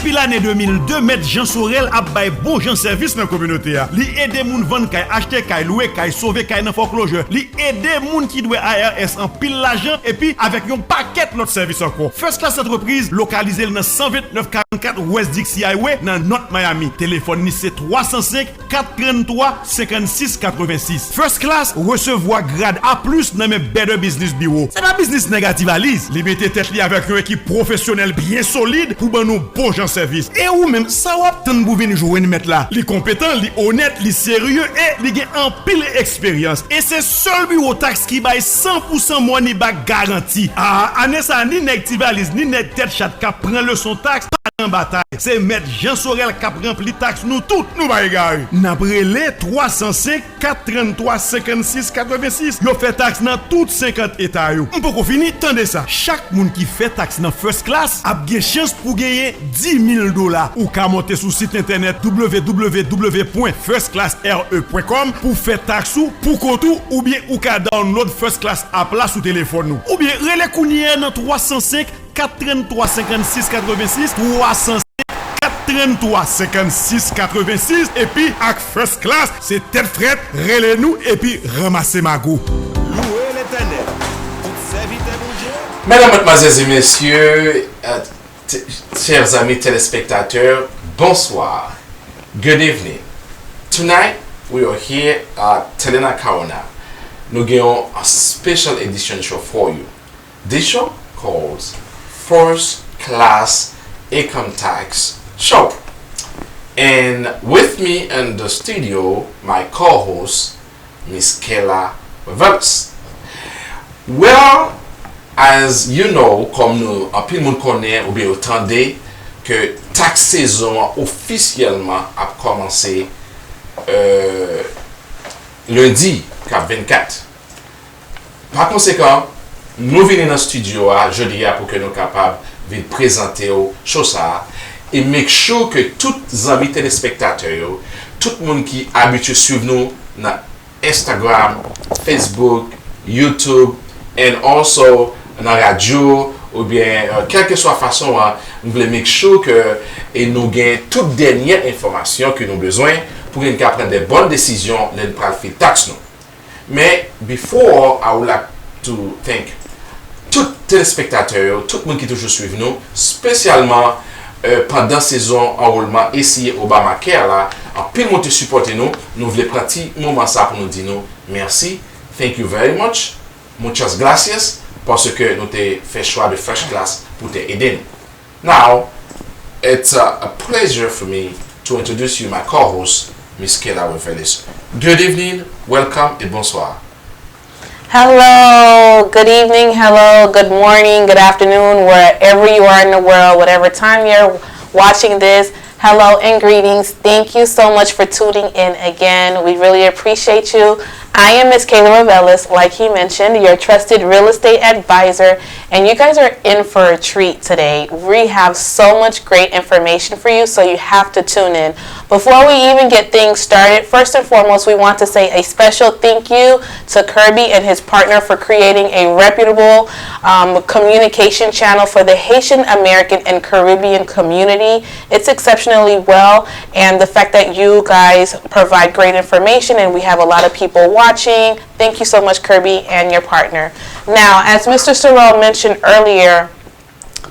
Depuis l'année 2002, M. Jean Sorel a bay bon Jean service dans la communauté. Li aide moun vendre, kay acheter, kay louer, kay sauver, kay nan foreclosure. Li aide moun qui doit ARS en pile l'argent et puis avec un paquet notre service encore. First Class entreprise localisée dans 12944 West Dixie Highway dans North Miami. Téléphone ni c'est 305 433 56 86. First Class recevoir grade A+ dans mes Better Business Bureau. C'est pas business négative à lise. Li mette tête li avec une équipe professionnelle bien solide pour ban nous bon gens service. Et ou même ça wap tan pou venir jouer mettre là. Li compétent, li honnête, li sérieux et li gen en pile expérience. Et c'est seul bureau taxe qui baille 100% money back garantie. Ah, année ça ni nèg tivalise ni nèg tête chat ka prend leçon taxe pas en bataille. C'est maître Jean Sorel qui rempli taxe nous tout nous ba égaré. N'abrelé 305 433 56 86. Yo fait taxe dans toutes 50 états yo. On peut qu'on fini tendez ça. Chaque monde qui fait taxe dans First Class a bien chance pour gagner $10,000 ou qu'à monter sur site internet www.firstclassre.com pour faire taxe ou pour kontou ou bien ou qu'à download First Class app là sur téléphone nous ou bien relais kounye dans 305 433 56 86 305 433 56 86 et puis avec First Class c'est tête frette relais nous et puis ramasser mago. Louez l'Éternel. Mesdames, Mademoiselles et Messieurs, chers amis téléspectateurs, bonsoir. Good evening. Tonight, we are here at Tele Anacaona. Nous avons a special edition show for you. This show calls First Class Income Tax Show. And with me in the studio, my co-host, Miss Kayla and Well, as you know, comme nous, Anpil moun konnen ou bien entendez que tax saison officiellement a commencé lundi 24. Par conséquent, nous venons dans le studio jeudi pour que nous soyons capables de présenter aux choses et make sure que tous les amis téléspectateurs, tout le monde qui est habitué à suivre nous dans Instagram, Facebook, YouTube and also dans la radio ou bien quelle que soit la façon, nous voulons make sure que nous gagnons toute dernière information que nous avons besoin pour nous prendre des bonnes décisions de faire taxe. Mais before, I would like to thank tous les téléspectateurs, tout le monde qui toujours suivi nous, spécialement pendant la saison enrôlement ici au Obamacare là, en pile monde supporter nous, nous voulons prendre un moment ça pour nous dire nous merci, thank you very much, muchas gracias. Parce que nous avons fait choix de First Class pour t'aider. Now, it's a pleasure for me to introduce you my co-host, Miss Kayla and Jean Sorel. Good evening, welcome et bonsoir. Hello, good evening, hello, good morning, good afternoon, wherever you are in the world, whatever time you're watching this. Hello and greetings. Thank you so much for tuning in again. We really appreciate you. I am Miss Kayla Revelis, like he mentioned, your trusted real estate advisor, and you guys are in for a treat today. We have so much great information for you, so you have to tune in. Before we even get things started, first and foremost, we want to say a special thank you to Kirby and his partner for creating a reputable communication channel for the Haitian American and Caribbean community. It's exceptionally well, and the fact that you guys provide great information and we have a lot of people watching. Thank you so much, Kirby and your partner. Now, as Mr. Sorel mentioned earlier,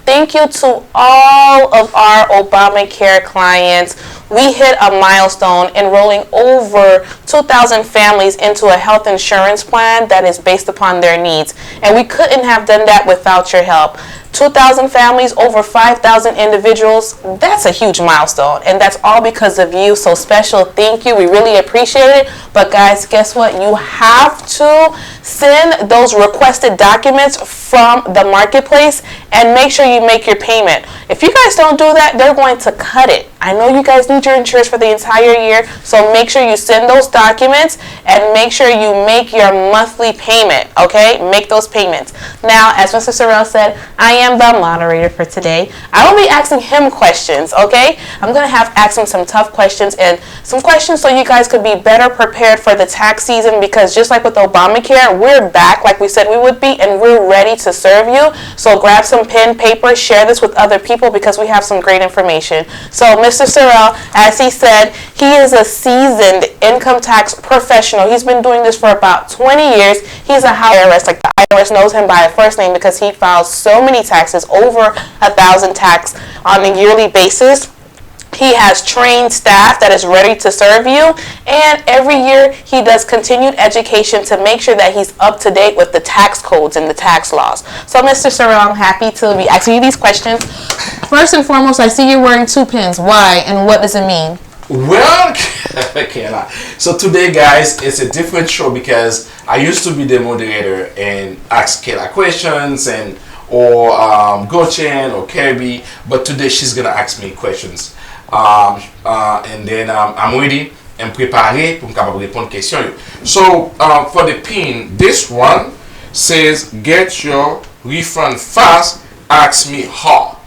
thank you to all of our Obamacare clients. We hit a milestone enrolling over 2,000 families into a health insurance plan that is based upon their needs. And we couldn't have done that without your help. 2,000 families, over 5,000 individuals, that's a huge milestone. And that's all because of you. So special thank you. We really appreciate it. But guys, guess what? You have to send those requested documents from the marketplace and make sure you make your payment. If you guys don't do that, they're going to cut it. I know you guys need need your insurance for the entire year. So make sure you send those documents and make sure you make your monthly payment, okay? Make those payments. Now, as Mr. Sorel said, I am the moderator for today. I will be asking him questions, okay? I'm going to ask him some tough questions and some questions so you guys could be better prepared for the tax season, because just like with Obamacare, we're back like we said we would be, and we're ready to serve you. So grab some pen, paper, share this with other people because we have some great information. So Mr. Sorel, as he said, he is a seasoned income tax professional. He's been doing this for about 20 years. He's a IRS, like the IRS knows him by a first name because he files so many taxes, over 1,000 tax on a yearly basis. He has trained staff that is ready to serve you, and every year he does continued education to make sure that he's up to date with the tax codes and the tax laws. So Mr. Sorel, I'm happy to be asking you these questions. First and foremost, I see you're wearing 2 pins. Why, and what does it mean? Well, Kayla, so today, guys, it's a different show because I used to be the moderator and ask Kayla questions or Gotchen or Kirby, but today she's gonna ask me questions. And then I'm ready and préparé pour me capable répondre questions. So for the pin, this one says get your refund fast, ask me how.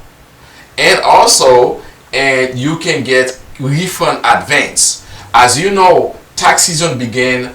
And also, and you can get refund advance. As you know, tax season began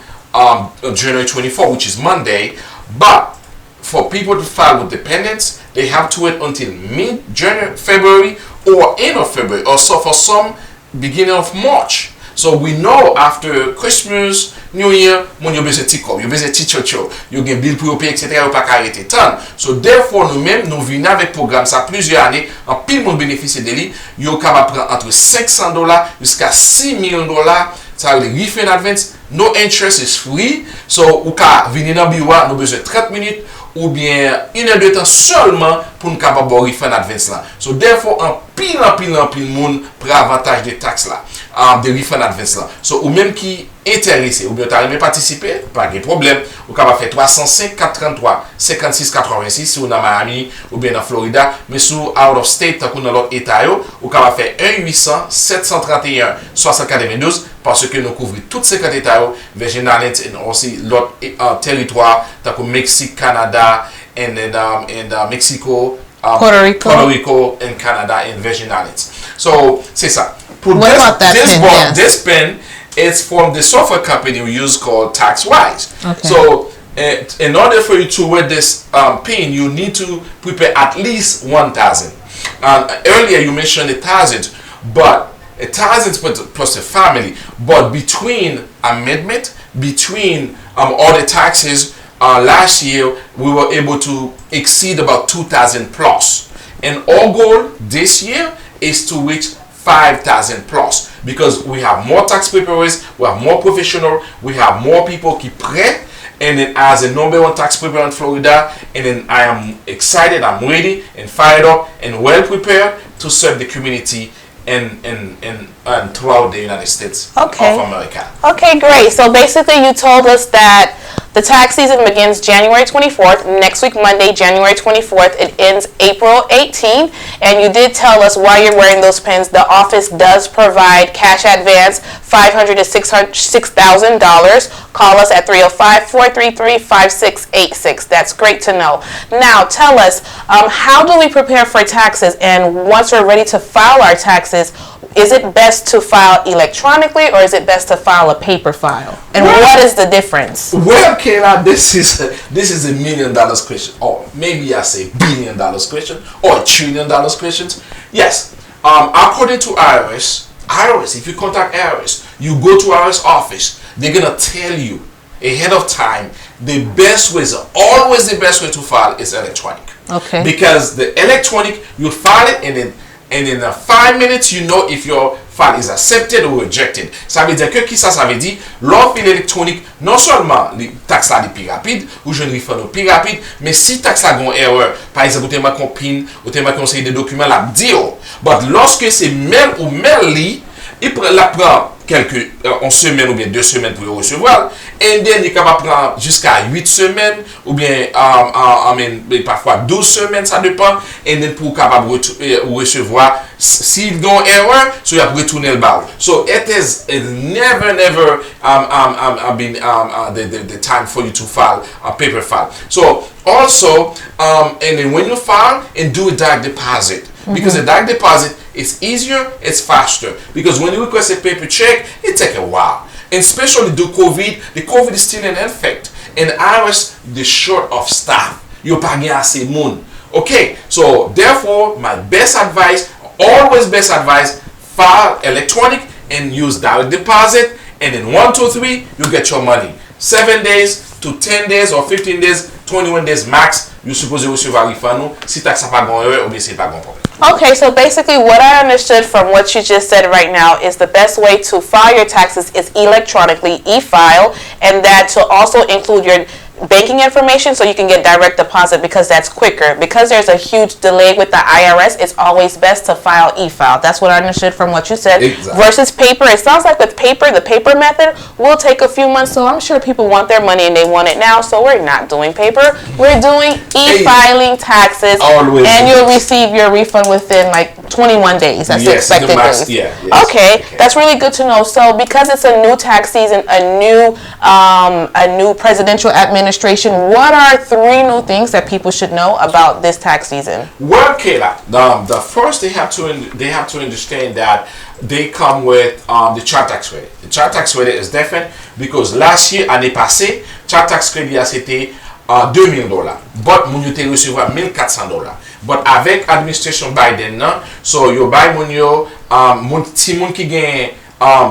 January 24, which is Monday, but for people to file with dependents, they have to wait until mid-January, February, or end of February, or so for some beginning of March. So we know after Christmas, New Year, when you besoin de you besoin de chocho, you get bill pour payer, etc. ou pas arrêter tant. So therefore nous-mêmes nous venons avec programme ça plusieurs années, en pile monde bénéficie de lui, you capable prendre entre $500 jusqu'à $6,000. Ça veut dire refund advance, no interest is free. So ou ka venir dans bureau, nous besoin 30 minutes ou bien 1 heure de temps seulement pour nous capable refund advance là. So therefore en pile monde prend avantage des taxes là, de refund advance là. So ou même qui intéressé ou bien tu as participer, pas de problème, ou capable faire 305 433 56 86 si ou dans Miami ou bien dans Florida, mais sous out of state tant qu'on dans l'autre état yo, ou capable faire 1-800 731 64 parce que nous couvrons toutes ces 50 états, Virgin Islands et aussi l'autre territoire tant que Mexique, Canada and Mexico, Puerto Rico and Canada and Virgin Islands. So c'est ça. Pour What about that pen? Yes. This pen is from the software company we use called TaxWise. Okay. So in order for you to wear this pin, you need to prepare at least 1,000. Earlier you mentioned 1,000, but 1,000 plus a family. But between amendment, between all the taxes, last year we were able to exceed about 2,000 plus. And our goal this year is to reach 5,000 plus, because we have more tax preparers, we have more professional, we have more people qui prêt. And then as a number 1 tax preparer in Florida, and then I am excited, I'm ready and fired up and well prepared to serve the community and throughout the United States of America. Okay, great. So basically you told us that the tax season begins January 24th, next week Monday, January 24th. It ends April 18th. And you did tell us why you're wearing those pins. The office does provide cash advance, $500 to $6,000. Call us at 305-433-5686. That's great to know. Now tell us, how do we prepare for taxes? And once we're ready to file our taxes, is it best to file electronically or is it best to file a paper file? And what is the difference? Well, Kayla, this is a $1 million question, or maybe I say $1 billion question, or $1 trillion question. Yes, according to IRS, if you contact IRS, you go to IRS office, they're gonna tell you ahead of time the best ways, always the best way to file is electronic. Okay. Because the electronic, you file it and in 5 minutes, you know if your file is accepted or rejected. Ça veut dire que ça veut dire, l'offre électronique, non seulement les taxes là plus rapide, ou je ne refund plus rapide, mais si taxe là gon erreur, par exemple, tu m'as compris, ou tu m'as conseillé des documents là, dire, but lorsque c'est mail ou mail li, il prend en semaine ou bien 2 semaines pour recevoir. Et then, il est capable de prendre jusqu'à 8 semaines ou bien parfois 12 semaines, ça dépend. Et then, pour capable recevoir, s'il y a une erreur, so il a retourner le bal. So it is never been the time for you to file a paper file. So also, and then when you file and do a direct deposit, because a direct deposit is easier, it's faster. Because when you request a paper check, it takes a while. And especially the COVID is still in effect. And IRS, the short of staff. You're paying assez moun. Okay, so therefore, my best advice, file electronic and use direct deposit. And in 1, 2, 3, you get your money. 7 days to 10 days or 15 days, 21 days max, you're supposed to receive a refund. Si tax n'a pas grand erreur, ou bien c'est pas grand problème. Okay, so basically what I understood from what you just said right now is the best way to file your taxes is electronically, e-file, and that to also include your banking information so you can get direct deposit because that's quicker. Because there's a huge delay with the IRS, it's always best to file e-file. That's what I understood from what you said. Exactly. Versus paper, it sounds like with paper, the paper method will take a few months, so I'm sure people want their money and they want it now, so we're not doing paper. We're doing e-filing taxes, always, and you'll receive your refund within like 21 days. That's the expected days. Yeah, yes. Okay, that's really good to know. So because it's a new tax season, a new presidential administration, what are 3 new things that people should know about this tax season? Well, Kayla, the first they have to understand that they come with the child tax credit. The child tax credit is different because last year, année passée, child tax credit c'était $2,000, but moun yo te recevoir $1,400. But avec administration Biden, so yo buy moun yo, ti moun ki gen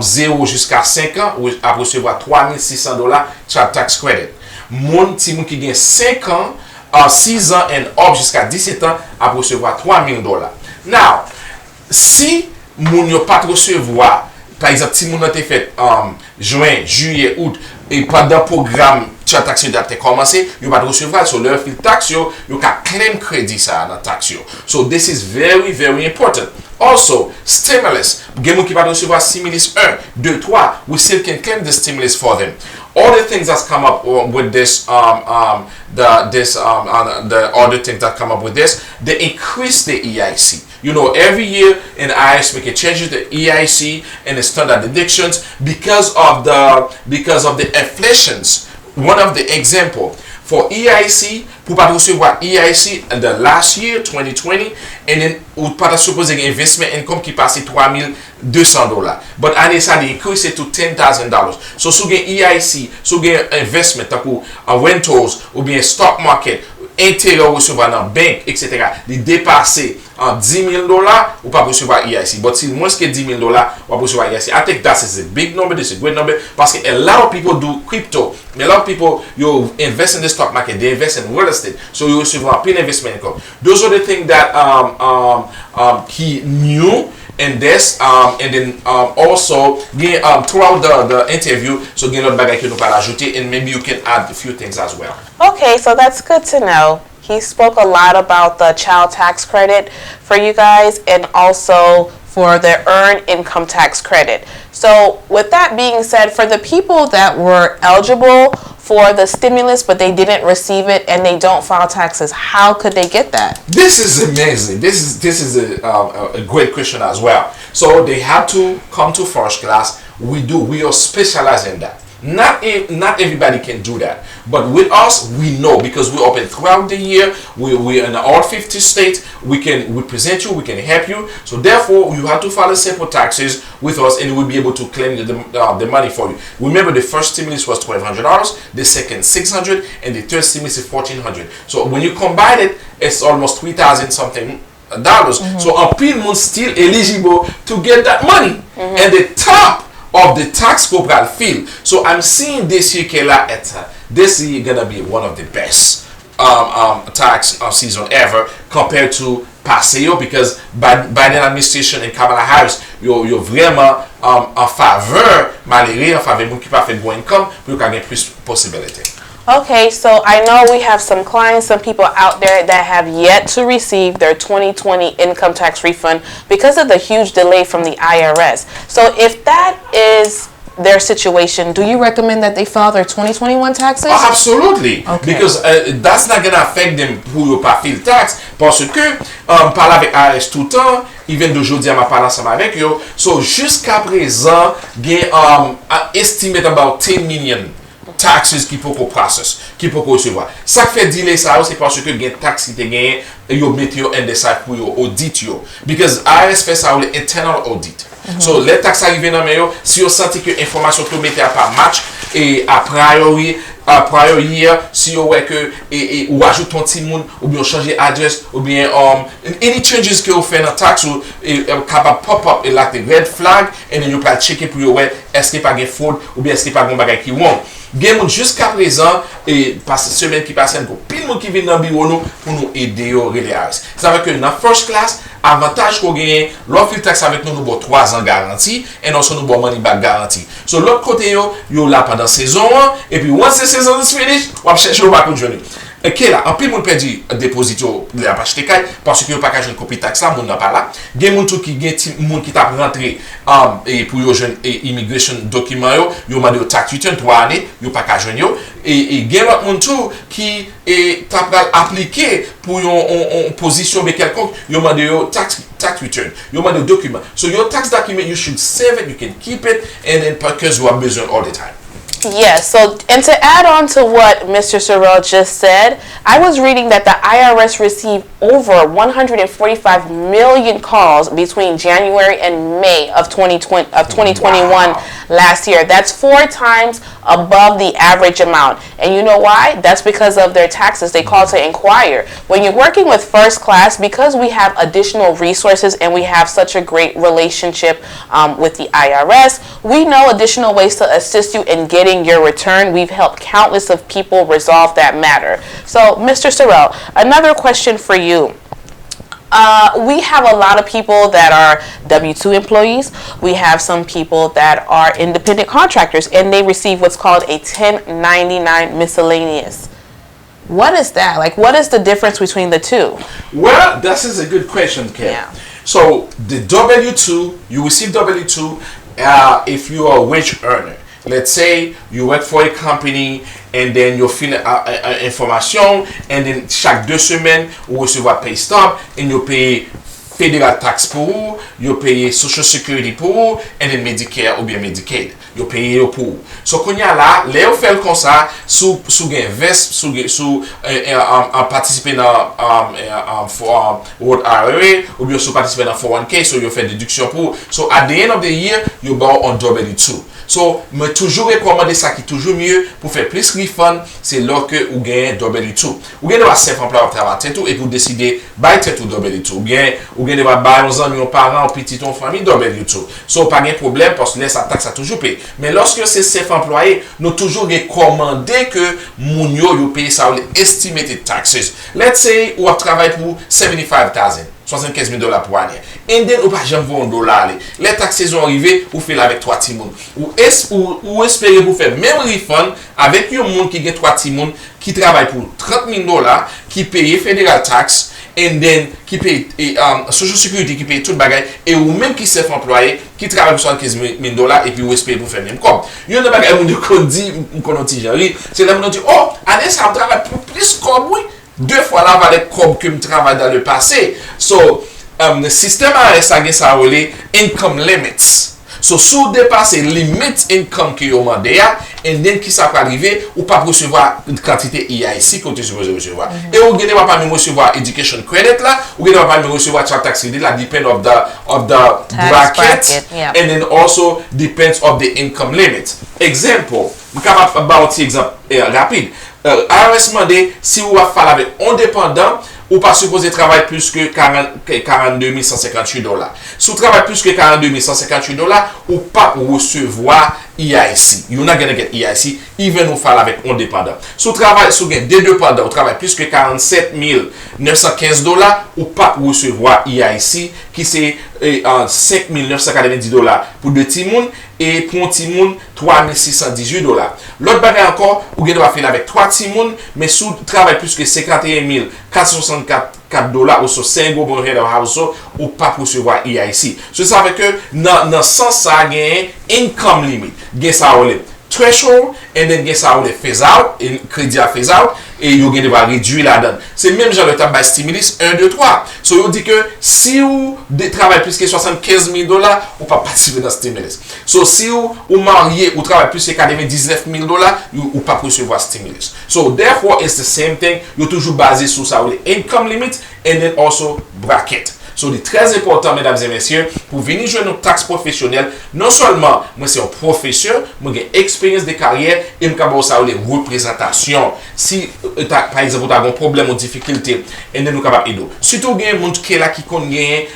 0 jusqu'à 5 ans, a recevoir $3,600 child tax credit. Ti moun ki gen 5 ans, 6 ans and up jusqu'à 17 ans, a recevoir $3,000. Now, si moun yo pas recevoir, par exemple, si moun a te fait juin, juillet, août, et pendant programme child tax yo a commencé, yo pas recevoir sur leur fil tax yo ka claim crédit ça dans tax yo. So this is very, very important. Also, stimulus. Gen moun ki pa recevoir stimulus 1, 2, 3, we still can claim the stimulus for them. All the things that's come up with this, the other things that come up with this, they increase the EIC. You know, every year in IRS make a change to the EIC and the standard deductions because of the inflations. One of the example for EIC, pour pas recevoir EIC in the last year 2020, and then ou pas supposé investment income qui passe $3,200. But année ça they increase it to $10,000. So sou gen EIC, sou gen investment takou rentals ou bien stock market, intérêt recevoir dans banque, etc. They dépassé $10,000 ou pas recevoir EIC. But si moins que $10,000 ou recevoir EIC, I think that is a big number, this is a great number, parce que a lot of people do crypto. A lot of people, you invest in the stock market, they invest in real estate, so you receive a pin investment income. Those are the things that he knew in this, and then also throughout the interview, so get lot bagay ki nou pa rajouter, and maybe you can add a few things as well. Okay, so that's good to know. He spoke a lot about the child tax credit for you guys and also for the earned income tax credit. So with that being said, for the people that were eligible for the stimulus but they didn't receive it and they don't file taxes, how could they get that? This is amazing. This is a great question as well. So they have to come to first class. We are specialized in that. Not everybody can do that, but with us we know because we open throughout the year. We're in all 50 states. We present you, we can help you. So therefore you have to file simple taxes with us and we'll be able to claim the money for you. Remember, the first stimulus was $1,200, the second $600, and the third stimulus is $1,400. So when you combine it, it's almost $3,000 something dollars. So Anpil is still eligible to get that money. And the top of the tax corporal field. So I'm seeing this year, Kayla, this year gonna be one of the best tax season ever compared to Paseo, because Biden administration and Kamala Harris, you're vraiment en faveur, malgré en faveur moun ki pa fait bon income, pour yon ka gen plus possibility. Okay, so I know we have some clients, some people out there that have yet to receive their 2020 income tax refund because of the huge delay from the IRS. So if that is their situation, do you recommend that they file their 2021 taxes? Oh, absolutely. Okay. Because that's not gonna affect them pour ne pas filer taxe parce que parle avec ARS tout le temps, ils viennent d'aujourd'hui à ma parler ensemble avec eux. So jusqu'à présent, il y a estimé about 10 million taxes qui peut qu'on process, qui peut qu'on recevoir. Ça fait delay ça c'est parce que il y a taxes qui te gagne, yo mettez yo NDSA pour yo audit yo. Because IRS fait ça le internal audit. So les taxes arrivent dans mail, si vous sentez que l'information que vous mettez à pas match et à priori si vous voyez que ou ajoute ton petit monde ou bien changer adresse ou bien any changes que vous faites dans tax ou capable pop up et like the red flag and then you can checker pour voir est-ce qu'il n'y a pas de fraude ou bien est-ce qu'il n'y a pas de bagage qui wrong. Gen jusqu'à présent et parce semaine qui passe encore pile monde qui vient dans bureau nous pour nous aider au relais. Ça veut que dans first class avantage qu'on gagne l'offre tax avec nous bon 3 ans garantie et non nous bon money back garantie. So l'autre côté yo là pendant saison et puis once the season is finished on va chercher le bac de journée. Kayla, en plus, on peut dire déposito de la page de caille parce que pas qu'à une copie taxe là, on n'a pas là. Il y a des gens qui t'a rentré et pour les jeunes immigration document yo m'a dit tax return 3 années, yo pas qu'à joindre et il y a des gens qui t'a appliqué pour une position mais quelconque, yo m'a dit tax return, yo m'a dit document. So your tax document you should save it, you can keep it and then because you have besoin all the time. Yes, so, and to add on to what Mr. Sorel just said, I was reading that the IRS received over 145 million calls between January and May of 2021 wow. Last year. That's 4 times above the average amount. And you know why? That's because of their taxes. They call to inquire. When you're working with first class, because we have additional resources and we have such a great relationship with the IRS, we know additional ways to assist you in getting your return. We've helped countless of people resolve that matter. So, Mr. Sorel, another question for you. We have a lot of people that are W-2 employees. We have some people that are independent contractors and they receive what's called a 1099 miscellaneous. What is that? Like, what is the difference between the two? Well, this is a good question, Kay. Yeah. So, the W-2, you receive W-2 if you are a wage earner. Let's say you work for a company and then you fill information and then chaque 2 semaines vous recevez pay stub and you pay federal tax pour vous, you pay social security pour vous and then Medicare ou bien Medicaid. You pay pour vous. So qu'on y a là, les vous fait comme ça sous invest sous participer dans World IRA ou bien sous participer dans 401k so you fait déduction pour. So at the end of the year you go on W2. So, me toujours recommander ça qui est toujours mieux pour faire plus refund, c'est là que vous gagnez W2. Vous gagnez de self-employed travail tout et pour décider buy tout W2. Ou bien vous gagnez de buy aux amis, aux parents, aux petits, aux familles W2. So, pas de problème parce que ça taxe à toujours payer. Mais lorsque c'est self-employé, nous toujours recommander que moun yo paye ça les estimated taxes. Let's say vous travaillez pour 75,000. $75,000 pour année. Et then, ou pas jamais voir $1. Les taxes saison arrivées, vous faites avec 3 timons. Ou espérez vous faire même refund avec un monde qui a 3 timons, qui travaille pour $30,000, qui paye federal tax, and then qui paye social security, qui paye tout le bagage, et ou même qui s'est employé, qui travaille pour $75,000, et puis vous espérez vous faire même comme. Il y a un bagage qu'on dit, qu'on dit, c'est là où on dit, oh, année ça travaille pour plus comme oui. 2 fois là avec comme que je travaille dans le passé. So, le système ARS a ça relé income limits. So, sous dépasser limit income que vous demandez, et then qui ça peut arriver, ou pas recevoir une quantité EIC que vous supposez recevoir. Et vous n'avez pas même recevoir education credit là, ou vous n'avez pas même recevoir child tax credit là, depend of the bracket, yeah. And then also depends of the income limit. Example, we come up about example rapide. IRS demande si vous va faire avec indépendant ou pas supposé travailler plus que $42,158. Si vous travaillez plus que $42,158 ou pas recevoir EIC. You're not going to get EIC even ou file avec un dépendant. Si vous travaillez sur des dépendants, vous travaillez plus que 47 915 dollars, ou pas recevoir EIC qui c'est 5 990 dollars pour 2 timoun et pour un timoun 3 618 dollars. L'autre bagage encore, vous devez faire avec 3 timoun, mais si vous travaillez plus que 51 464 dollars ou sur 5 gros head of household ou pas pour recevoir EIC. So ça veut que dans sens ça gagne income limit. Gagne ça ou threshold and then gagne ça ou phase out et crédit à phase out et vous gagne va réduire la donne. C'est même genre le tabac stimulus 1 2 3. So on dit que si vous travaillez plus que 75 000 dollars, vous pas participer dans stimulus. So si vous marié ou travaillez plus que 99 000 dollars, vous pas recevoir stimulus. So therefore it's the same thing. Vous toujours basé sur ça ou income limit and then also bracket. So, c'est très important, mesdames et messieurs, pour venir jouer nos taxes professionnelles. Non seulement, moi, c'est un professeur, moi, j'ai expérience de carrière et je peux les représentations. Si, par exemple, tu as un problème ou difficulté, et nous sommes capables d'aider. Surtout, il y a des gens qui connaissent,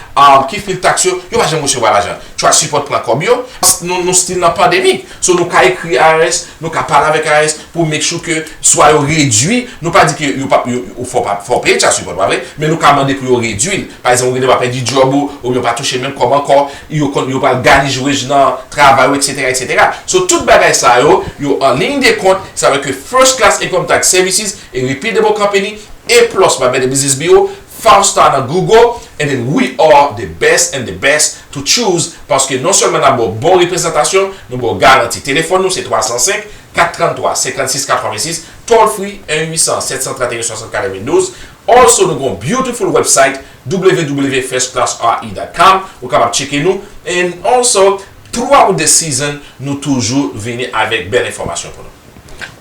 qui font le taxe, ils ne vont jamais recevoir l'argent. Tu as support pour la cobio. Nous sommes dans la pandémie. So, nous avons écrit ARS, nous avons parlé avec ARS pour make sure que soit réduit. Nous pas dit qu'il ne faut payer tu as support, mais nous avons demandé pour réduire. Par exemple, pas perdre du job ou pas toucher même comme encore il pas gagner jouer dans travail etc. So tout bagage ça yo en ligne de compte ça veut que first class income tax services et reputable company et plus by the business bureau 5-star dans Google and then we are the best to choose parce que non seulement nous avons bonne représentation nous avons garantie téléphone nous c'est 305 433 56 86 toll free 1-800 731 64 92. Also nous avons beautiful website www.firstclassre.com. Vous pouvez checker nous. And also, throughout the season, nous toujours venir avec belle information pour nous.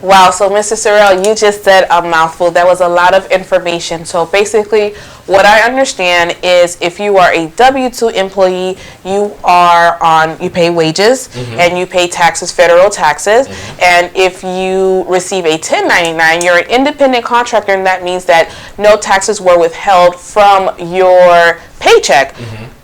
Wow, so Mr. Sorel, you just said a mouthful. That was a lot of information. So basically, what I understand is if you are a W-2 employee, you pay wages and you pay taxes, federal taxes. And if you receive a 1099, you're an independent contractor, and that means that no taxes were withheld from your paycheck.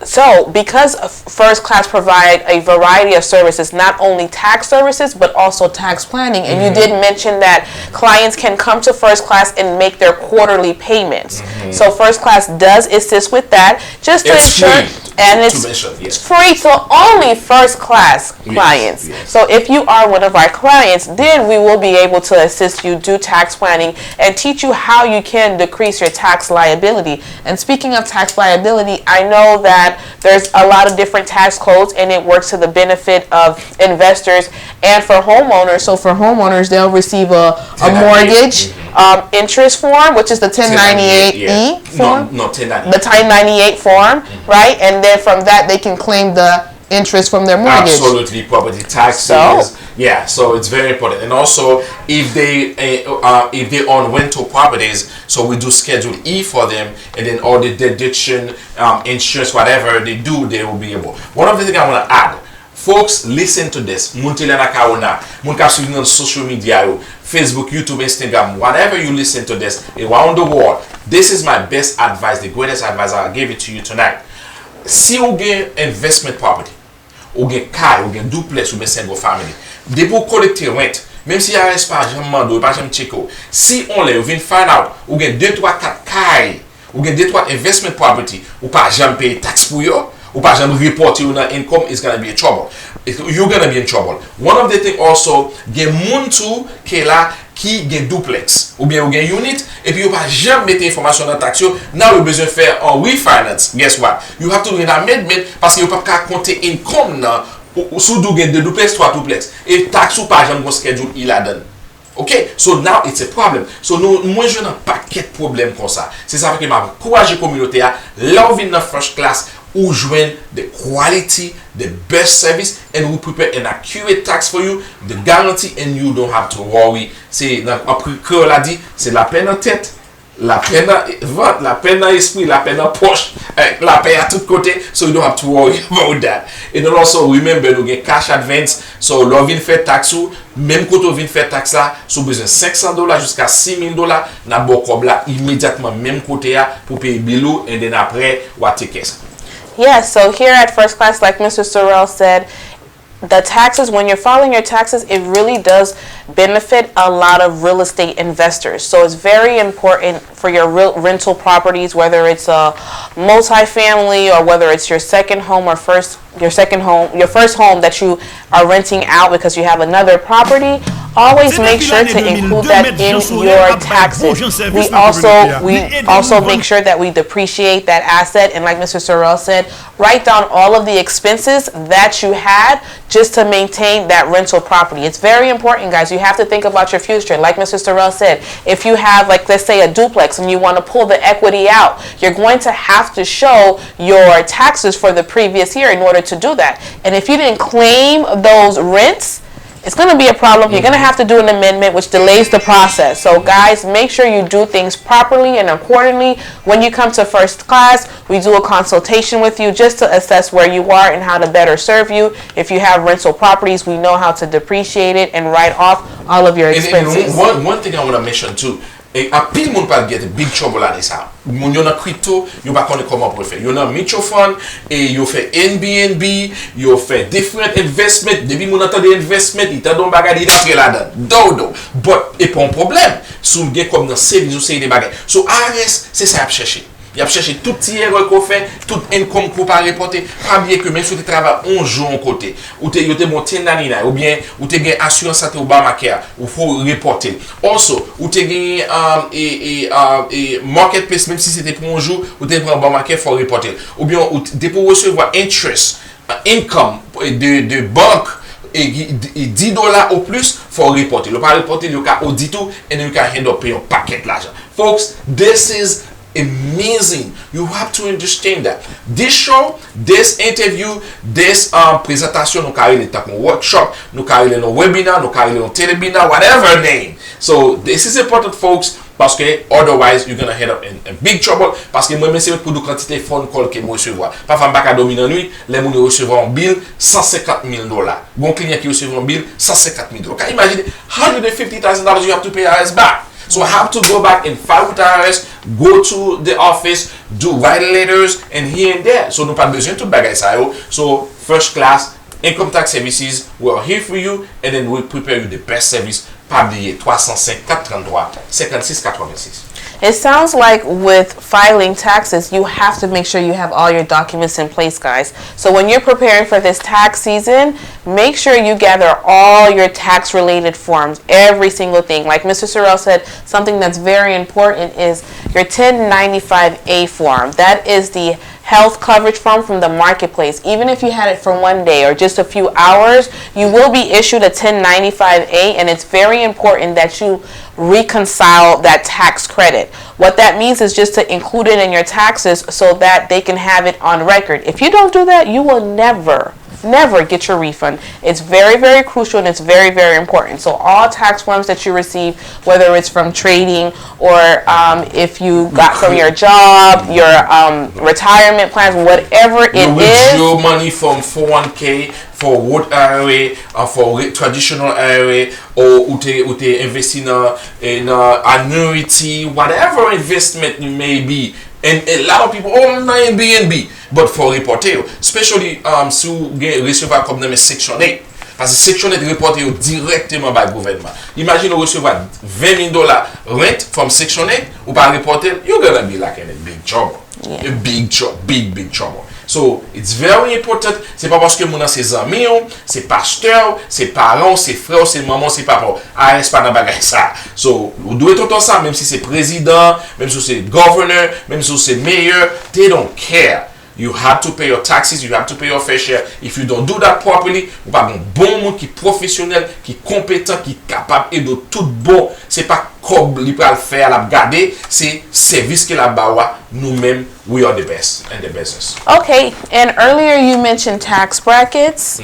So, because First Class provide a variety of services, not only tax services, but also tax planning. And you did mention that clients can come to First Class and make their quarterly payments. So, First Class does assist with that, just to ensure. And it's free to only First Class clients. Yes. So if you are one of our clients, then we will be able to assist you do tax planning and teach you how you can decrease your tax liability. And speaking of tax liability, I know that there's a lot of different tax codes and it works to the benefit of investors and for homeowners. So for homeowners, they'll receive a mortgage interest form, which is the 1098E form. No, 1098. The 1098 form, right? And then from that, they can claim the interest from their mortgage. Absolutely, property taxes. So it's very important. And also, if they own rental properties, so we do Schedule E for them, and then all the deduction, insurance, whatever they do, they will be able. One of the things I want to add, folks, listen to this. Tele Anacaona, on social media, Facebook, YouTube, Instagram, whatever you listen to this around the world. This is my best advice, the greatest advice I gave it to you tonight. Si vous avez investment property, ou avez car, ou avez duplex, ou avez single family, de pour collecter rent, même si il n'y a pas jamais pas jamais checker. Si on les vient find out, ou avez 2 3 4 car, ou avez 2 3 investment property, ou pas jamais payer taxe pour yo, ou pas jamais reporter your income, is gonna be in trouble. You're gonna be in trouble. One of the things also, gen moun tou Kayla qui gen duplex ou bien ou gen unit et puis vous pas jamais mettre information dans taxe. Now vous besoin faire un refinance. Guess what? You have to do an amendment parce que vous pas compter income nan ou sous dou gen 2 duplex 3 duplex et taxe ou pas jamais gon schedule il a donne. Okay, so now it's a problem. So moi je n'ai un paquet de problèmes comme ça. C'est ça que m'a encouragé communauté à là où vient dans first class ou joindre the quality, the best service, and we prepare an accurate tax for you, the guarantee, and you don't have to worry. C'est après que l'a dit, c'est la peine en tête, la peine en ventre, la peine en esprit, la peine en poche, la peine à tous côtés, so you don't have to worry about that. And then also remember, you get cash advance, so l'on vient faire taxe ou, même quand on vient faire taxe là, so besoin $500 jusqu'à $6,000, n'a bon comme là immédiatement même côté pour payer bilou, et then après, ou à take care. Yeah, so here at First Class, like Mr. Sorel said, the taxes, when you're filing your taxes, it really does benefit a lot of real estate investors. So it's very important for your rental properties, whether it's a multifamily or whether it's your second home or your first home that you are renting out because you have another property. Always make sure to include that in your taxes. We also make sure that we depreciate that asset, and like Mr. Sorel said, write down all of the expenses that you had just to maintain that rental property. It's very important, guys. You have to think about your future. Like Mr. Sorel said, if you have, like, let's say a duplex and you want to pull the equity out, you're going to have to show your taxes for the previous year in order to do that. And if you didn't claim those rents, it's going to be a problem. You're going to have to do an amendment, which delays the process. So, guys, make sure you do things properly and accordingly. When you come to first class, we do a consultation with you just to assess where you are and how to better serve you. If you have rental properties, we know how to depreciate it and write off all of your expenses. And one thing I want to mention too, Anpil moun pa get a big trouble la de sa. Moun yo nan crypto, yo pa konnen comment pour faire. Yo nan mutual fund, et yo fait NBNB, yo fait different investment. Depuis moun entende investment, il t'a don bagay di d'apre la dan. Do. But, et pas un problème. Sou gen comme nan savings ou c'est des bagay. So, ARS, c'est ça y a cherché. Il a cherché tout petit erreur qu'on fait, tout income qu'on pas reporter. Pas bien que même si tu travailles 11 jours en côté, ou tu es monté nanina, ou bien ou tu as assurance santé Obamacare, ou faut reporter. Also, ou tu as marketplace, même si c'était pour un jour, ou tu as Obamacare, faut reporter. Ou bien, ou tu pour recevoir interest, income de banque, et $10 ou plus, faut reporter. Le pas reporter, le cas audit tout, et you can end up paying paquet l'argent. Folks, this is amazing. You have to understand that. This show, this interview, this presentation, nous carré les tapons workshop, nous carré les webinar, nous carré les telebinar, whatever name. So this is important, folks, parce que otherwise you're gonna head up in big trouble. Parce que moi même c'est pour de quantité phone call que moi recevoir. Pas femme pas dormir dans nuit, les gens recevoir un bill $150,000. Bon client qui recevoir un bill $150,000. Can you imagine $150,000 you have to pay us back? So I have to go back and file with IRS, go to the office, write letters, and here and there. So, nous pas besoin de tout bagay ça yo. So, first class, income tax services, we are here for you, and then we'll prepare you the best service. Pas oublier 305 433 56 86. It sounds like with filing taxes, you have to make sure you have all your documents in place, guys. So when you're preparing for this tax season, make sure you gather all your tax-related forms, every single thing. Like Mr. Sorel said, something that's very important is your 1095A form. That is the health coverage form from the marketplace. Even if you had it for one day or just a few hours, you will be issued a 1095A, and it's very important that you reconcile that tax credit. What that means is just to include it in your taxes so that they can have it on record. If you don't do that, you will never get your refund. It's very, very crucial, and it's very, very important. So all tax forms that you receive, whether it's from trading or if you got from your job, your retirement plans, whatever it is. Your money from 401k, for Roth IRA, for traditional IRA, or ute invest in annuity, whatever investment you may be. And a lot of people, BNB, but for reporter, especially si vous recevez comme dans Section 8, parce que Section 8 reporté directement par le gouvernement. Imagine vous recevez $20,000 rent from Section 8 ou pas reporter, you're gonna be like in a big trouble. Yeah. A big trouble. So it's very important. C'est pas parce que mon ses amis, c'est pasteur, c'est parents, c'est frères, c'est maman, c'est papa. Ah, c'est pas dans bagage ça. So vous devez tout ça, même si c'est président, même si c'est gouverneur, même si c'est mayor, they don't care. You have to pay your taxes, you have to pay your fair share. If you don't do that properly, vous pas un bon monde qui est professionnel, qui est compétent, qui est capable et de tout bon. C'est pas comme il peut le faire, la garder, c'est service que la bawa. Nous-mêmes, we are the best in the business. Okay, and earlier you mentioned tax brackets.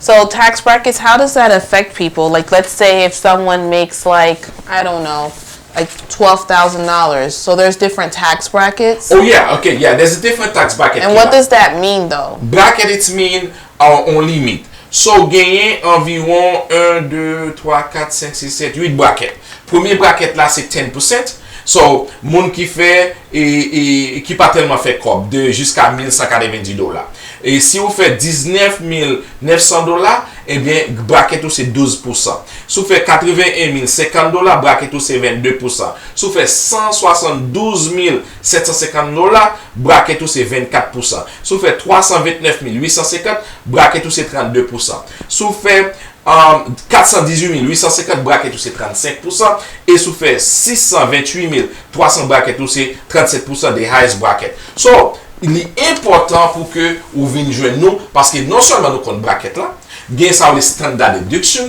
So tax brackets, how does that affect people? Like, let's say if someone makes like, I don't know, like $12,000. So there's different tax brackets. Oh yeah, okay, yeah. There's a different tax bracket. And what does that mean though? Bracket it mean our own limit. So gagner environ 1, 2, 3, 4, 5, 6, 7, 8 brackets. Premier bracket là c'est 10%. So moun qui fait et qui pas tellement fait comme de jusqu'à $1,190. Et si vous faites 19 900 $, eh bien, bracket tout c'est 12%. Si vous faites 81 050 $, bracket tout c'est 22%. Si vous faites 172 750 $, bracket tout c'est 24%. Si vous faites 329 850, bracket tout c'est 32%. Si vous faites 418 850 bracket tout c'est 35%. Et si vous faites 628 300 bracket tout c'est 37% des highest bracket. So, il est important pour que vous veniez joindre nous parce que non seulement nous compte bracket là, bien ça les standard deductions,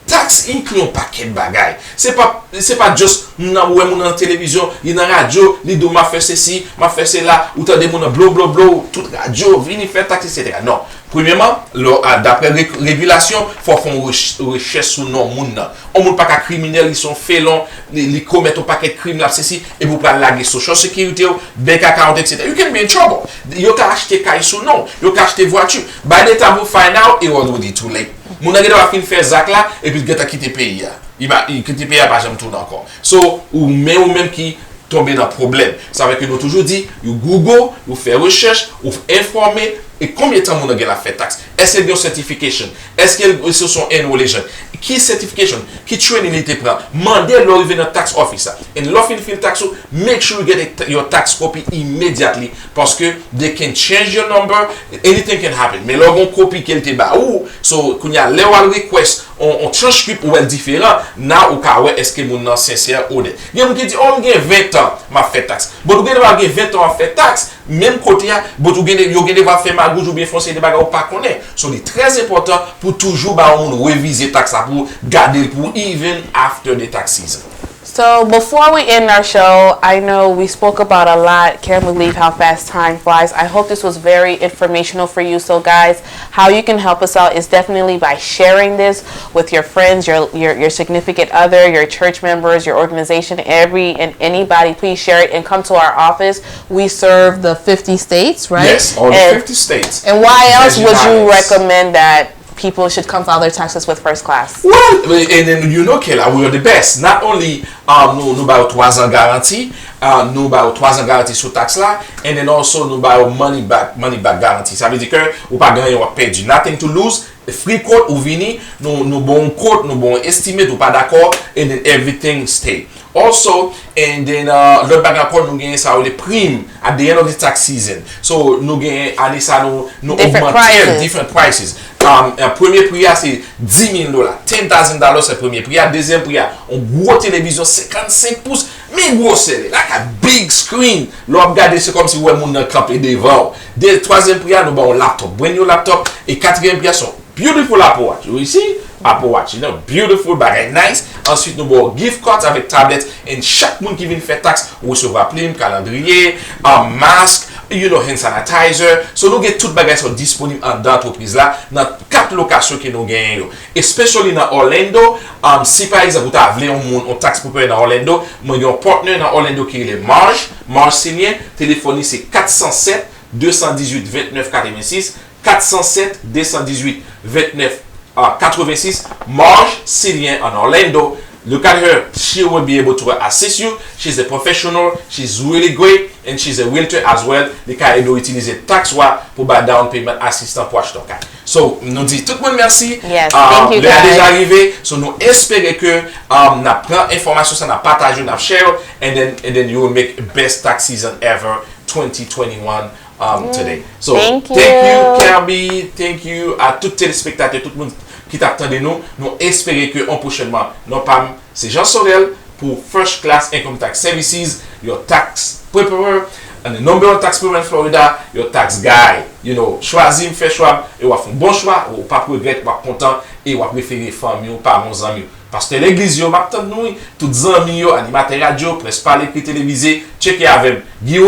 tax inclut un paquet de bagailles. C'est pas juste nous avons dans télévision, il dans radio, li do m'a fait ceci, m'a fait cela, ou t'as des moun blo blo blo, toute radio, vini faire taxe etc. Non. Premièrement, d'après régulation, faut faire une recherche sur non moun. On moun pas qu'à criminel, ils sont félons, ils commettent un paquet de crimes là ceci et vous pas laguer social security, bank account etc. You can be in trouble. Yo ka acheter caille sous nom, yo ka acheter voiture. By the time you find out, it was already too late. Moun a va fin faire zak là et puis geta quitter pays. Il quitter pays pas jamais tourner encore. So ou même qui tomber dans problème. Ça veut dire que nous toujours dit, you Google, you faire recherche, you informer. Et combien de temps on a la fait taxe? Est-ce qu'il y a une certification? Est-ce qu'ils se sont enrôlés? Qui certification? Qui training il te prend? Mandez leur dans tax officer. And l'office fill tax, make sure you get your tax copy immediately parce que they can change your number. Anything can happen. Mais leur copie qu'elle te bat ou so quand il y a leur request on transcript ou est différent. Now ou ka ouais est-ce que mon nom sincère ou honnête. Il y a qui dit on gagne 20 ans m'a fait taxe. Bon vous gagne 20 ans à faire taxe. Même côté bon vous gagne yo gagne va faire magouj ou bien foncer des bagages ou pas connaît. So c'est très important pour toujours ba on réviser taxe pour garder pour even after the tax season. So before we end our show, I know we spoke about a lot. Can't believe how fast time flies. I hope this was very informational for you. So guys, how you can help us out is definitely by sharing this with your friends, your significant other, your church members, your organization, and anybody. Please share it and come to our office. We serve the 50 states, right? Yes, all the 50 states. And why else would you recommend that people should come file their taxes with first class? Well, and then you know, Kayla, we are the best. Not only nous ba 3 ans garantie, nous ba 3 ans garantie sur taxe là, and then also nous ba money back garantie. Ça veut dire que ou pas gagner ou perdu. Nothing to lose. Free code ou vini, nous bon code, nous bon estimate ou pas d'accord, and then everything stay. Also, and then le bagage nous gagne ça les primes at the end of the tax season. So nous gagne année ça nous augmenter different prices. Premier prix c'est $10,000, $10,000 c'est premier prix. Deuxième prix on gros télévision 55 pouces, mais gros c'est like a big screen. L'on regarder c'est comme si ouais mon campé devant. Troisième prix nous bon laptop, brand new laptop et quatrième prix sont beautiful Apple Watch. You see? Apple Watch, you know, beautiful, very nice. Ensuite, nous avons gift cards avec tablette. Et chaque monde qui vient faire taxe, vous recevez prime, calendrier, masque, you know, hand sanitizer. So, nous avons toutes les bagages disponibles dans l'entreprise là, dans 4 locations que nous gagnons. Especially dans Orlando. Si par exemple, vous avez un taxe pour payer dans Orlando, moi, j'ai un partenaire dans Orlando qui est Marge Sylien. Téléphone, c'est 407 218 29 86. 407 218 29 86. Marge Sylien en Orlando. Look at her. She will be able to assist you. She's a professional. She's really great. And she's a realtor as well. The car elle doit utiliser tax pour ba down payment assistant pour acheter car. So, nous dit tout le monde merci. Yes, thank you guys. Le déjà arrivé. So, nous espérons que n'a prend information ça n'a partagé n'a share and then you will make best tax season ever 2021. Today. So, thank you, Kirby. Thank you à tous les téléspectateurs, tout le monde qui t'attend de nous. Nous espérons que prochainement, non pas, c'est Jean Sorel pour First Class Income Tax Services, your tax preparer, and the number one tax preparer in Florida, your tax guy. You know, choisir, faire choix, et on va faire un bon choix, ou pas regretter, ou pas content, et on va préférer famille ou pas nos amis. Parce que l'église, nous, toutes les amis, animateurs radio, presse parler, télévisé, checker avec Guy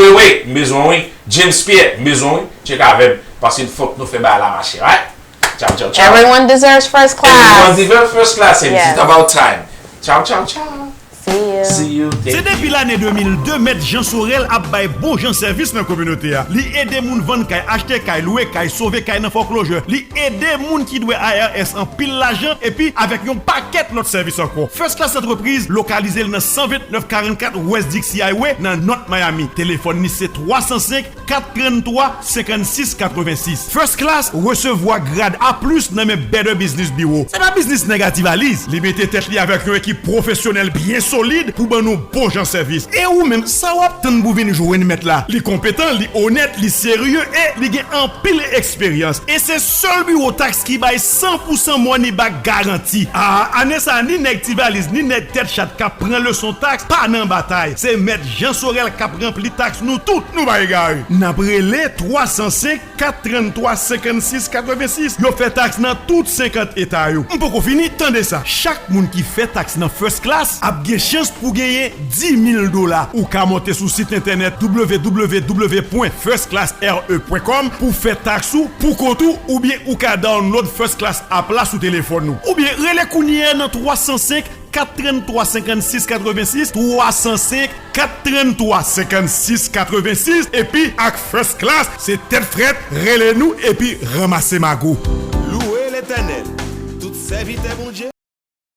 maison, James Pierre, maison, checker avec, parce qu'il faut que nous fassions la marche, right? Ciao, ciao, ciao. Everyone deserves first class. Everyone deserves first class, and it's about time. Ciao, ciao, ciao. See ya. you. See you. C'est depuis l'année 2002, Maître Jean Sorel a bay bon gens service dans la communauté. Li aide moun vendre kay acheter kay louer kay sauver kay dans foreclosure. Li aide moun qui doit ARS en pile l'argent et puis avec un paquet notre service encore. First Class entreprise localisée dans 12944 West Dixie Highway dans North Miami. Téléphone c'est 305 433 56 86. First Class recevoir grade A+ dans mes Better Business Bureau. C'est pas business négative à lise. Li mette tête li avec une équipe professionnelle bien solide pour ban nous bon gens service. Et ou même ça wap tan pou venir jouer mettre là. Li compétent, li honnête, li sérieux et li gen en pile expérience. Et c'est seul bureau taxe qui baille 100% money back garantie. Ah, année ça ni nèg ti valise ni nèg tête chat ka prend leçon taxe pas nan bataille. C'est Maître Jean Sorel qui rempli taxe nous tout nous ba égaré. N'a brelé 305 433 56 86. Yo fait taxe dans toutes 50 états yo. On peut fini tendez ça. Chaque monde qui fait taxe dans First Class a gen chance pour gagner $10,000 ou ka monter sur site internet www.firstclassre.com pour faire taxe ou pour compte ou bien ou ka download First Class app là sur téléphone nous. Ou bien relais kounye dans 305 433 56 86 305 433 56 86 et puis avec First Class c'est tête frette relais nous et puis ramasser mago. Louez l'Éternel, toute serviteur bon Dieu.